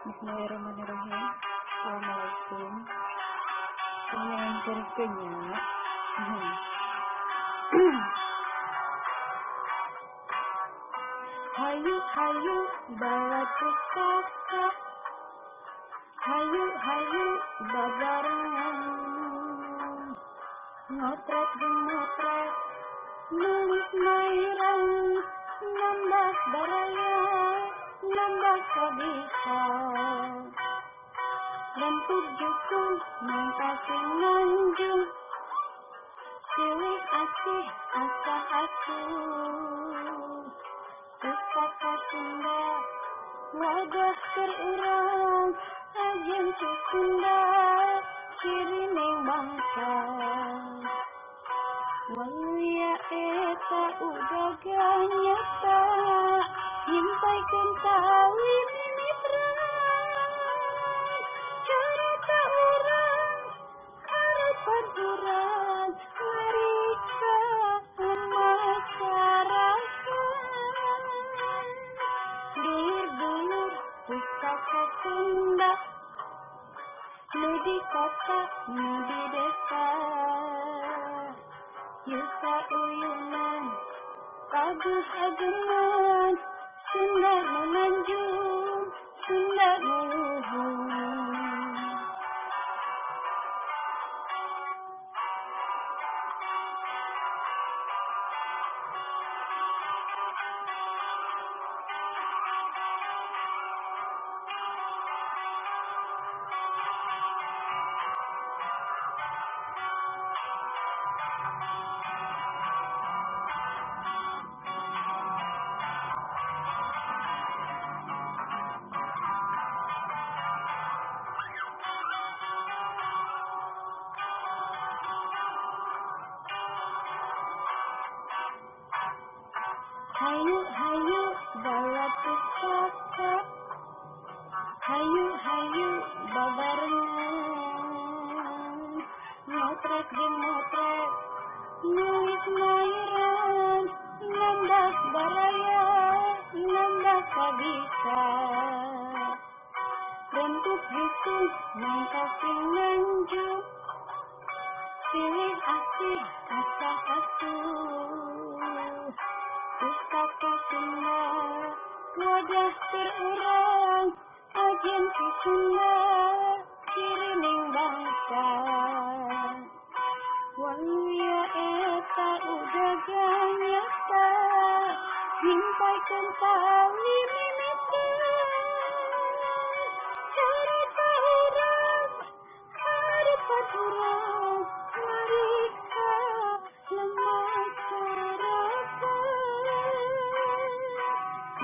Bismillahirrahmanirrahim. Assalamualaikum. Yang berikutnya, hayu hayu bawa pustaka, hayu hayu babarengan, ngotret gemotret, nulis mairan, nambah baraya, nambah kabisa. Rempuk juku mengkasih nanjung, silih asih asah asuh. Pustaka Sunda wadah terurang, ajen cu Sunda ciri ning bangsa. Walia eta udah ganyata, nyampaikan tawi mimitra. Peraturan mereka masyarakat, dulur-dulur pustaka Sunda, nu di kota, nu di desa, yusa uyunan, kagus ageman, Sunda menanjung, Sunda meluhur. Hayu hayu bawa pustaka, hayu hayu babarengan, ngotret gemotret, nulis mairan, nambah baraya, nambah kabisa. Rempuk juku mengkasih nanjung, silih asih asah asuh. Pustaka Sunda wadah terurang, ajen cu Sunda ciri ning bangsa. Walia eta udah ganyata, nyampaikan tawi mimitra. Cerita urang, harapan urang, mereka masyarakat.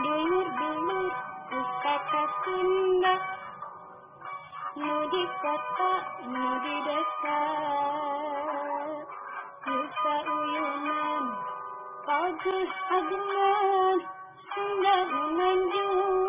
Dulur-dulur pustaka Sunda, nu di kota, nu di desa, yusa uyunan, kagus ageman, Sunda menanjung.